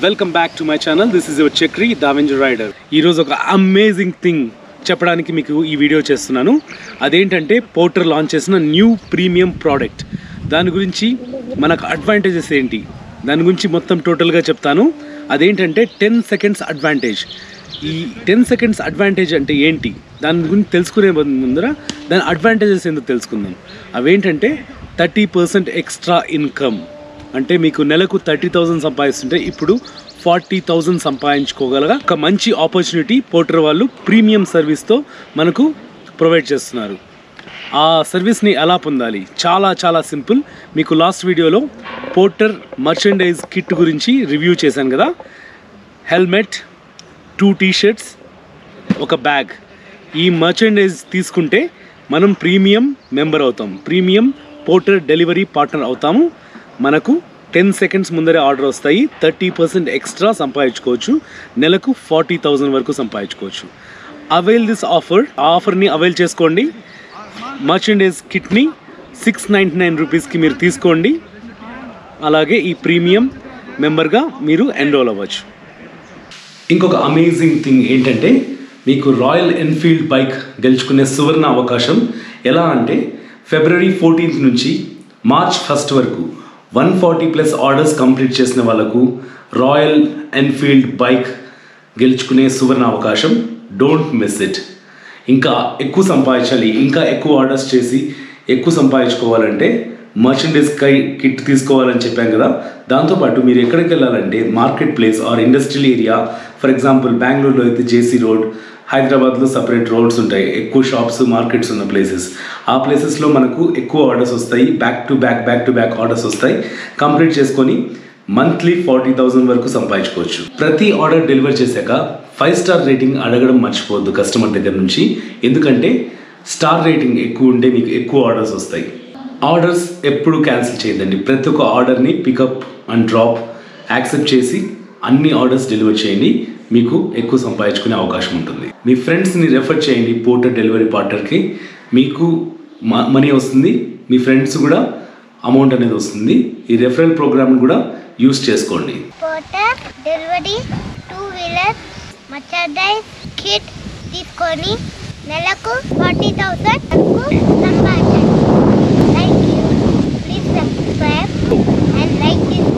Welcome back to my channel. This is your Chakri the avenger rider. ఈరోజు ఒక amazing thing చెప్పడానికి మీకు ఈ వీడియో చేస్తున్నాను. అదేంటంటే పోర్టర్ లాంచ్ చేసిన న్యూ ప్రీమియం ప్రోడక్ట్. దాని గురించి మనకు అడ్వాంటేజెస్ ఏంటి, దాని గురించి మొత్తం టోటల్గా చెప్తాను. అదేంటంటే 10 seconds అడ్వాంటేజ్. ఈ 10 seconds అడ్వాంటేజ్ అంటే ఏంటి, దాని గురించి తెలుసుకునే ముందర దాని అడ్వాంటేజెస్ ఎందుకు తెలుసుకుందాం. అవేంటంటే 30% ఎక్స్ట్రా ఇన్కమ్. అంటే మీకు నెలకు 30,000 సంపాదిస్తుంటే ఇప్పుడు 40,000 సంపాదించుకోగలగ ఒక మంచి ఆపర్చునిటీ పోర్టర్ వాళ్ళు ప్రీమియం సర్వీస్తో మనకు ప్రొవైడ్ చేస్తున్నారు. ఆ సర్వీస్ని ఎలా పొందాలి, చాలా చాలా సింపుల్. మీకు లాస్ట్ వీడియోలో పోర్టర్ మర్చెండైజ్ కిట్ గురించి రివ్యూ చేశాను కదా. హెల్మెట్, 2 t-shirts, ఒక బ్యాగ్. ఈ మర్చెండైజ్ తీసుకుంటే మనం ప్రీమియం మెంబర్ అవుతాం, ప్రీమియం పోర్టర్ డెలివరీ పార్ట్నర్ అవుతాము. మనకు 10 seconds ముందరే ఆర్డర్ వస్తాయి. 30% ఎక్స్ట్రా సంపాదించుకోవచ్చు. నెలకు 40,000 వరకు సంపాదించుకోవచ్చు. Avail this offer. ఆ ఆఫర్ని అవైల్ చేసుకోండి. మర్చెండైజ్ కిట్ని 699 రూపీస్కి మీరు తీసుకోండి. అలాగే ఈ ప్రీమియం మెంబర్గా మీరు ఎన్రోల్ అవ్వచ్చు. ఇంకొక అమేజింగ్ థింగ్ ఏంటంటే మీకు రాయల్ ఎన్ఫీల్డ్ బైక్ గెలుచుకునే సువర్ణ అవకాశం. ఎలా అంటే February 14th నుంచి March 1st వరకు 140+ ఆర్డర్స్ కంప్లీట్ చేసిన వాళ్ళకు రాయల్ ఎన్ఫీల్డ్ బైక్ గెలుచుకునే సువర్ణ అవకాశం. Don't miss it. ఇంకా ఎక్కువ సంపాదించాలి, ఇంకా ఎక్కువ ఆర్డర్స్ చేసి ఎక్కువ సంపాదించుకోవాలంటే మర్చెండైజ్ కిట్ తీసుకోవాలని చెప్పాం కదా. దాంతోపాటు మీరు ఎక్కడికి వెళ్ళాలంటే market place are industrial area. For example బెంగళూరులో అయితే జేసీ రోడ్, హైదరాబాద్లో సపరేట్ రోడ్స్ ఉంటాయి, ఎక్కువ షాప్స్ మార్కెట్స్ ఉన్న ప్లేసెస్. ఆ ప్లేసెస్లో మనకు ఎక్కువ ఆర్డర్స్ వస్తాయి. బ్యాక్ టు బ్యాక్ ఆర్డర్స్ వస్తాయి. కంప్లీట్ చేసుకొని మంత్లీ 40,000 వరకు సంపాదించుకోవచ్చు. ప్రతి ఆర్డర్ డెలివర్ చేశాక 5 star రేటింగ్ అడగడం మర్చిపోవద్దు కస్టమర్ దగ్గర నుంచి. ఎందుకంటే స్టార్ రేటింగ్ ఎక్కువ ఉంటే మీకు ఎక్కువ ఆర్డర్స్ వస్తాయి. ఆర్డర్స్ ఎప్పుడు క్యాన్సిల్ చేయదండి. ప్రతి ఒక్క ఆర్డర్ని పికప్ అండ్ డ్రాప్ యాక్సెప్ట్ చేసి అన్ని ఆర్డర్స్ డెలివర్ చేయండి. మీకు ఎక్కువ సంపాదించుకునే అవకాశం ఉంటుంది. మీ ఫ్రెండ్స్ని రెఫర్ చేయండి పోర్టర్ డెలివరీ పార్ట్నర్కి. మీకు మనీ వస్తుంది, మీ ఫ్రెండ్స్ కూడా అమౌంట్ అనేది వస్తుంది. ఈ రెఫరల్ ప్రోగ్రామ్ కూడా యూస్ చేసుకోండి. Porter delivery 2-wheeler merchandise kit తీసుకొని నెలకు 40,000 వరకు సంపాదించండి. Thank you. Please subscribe and like this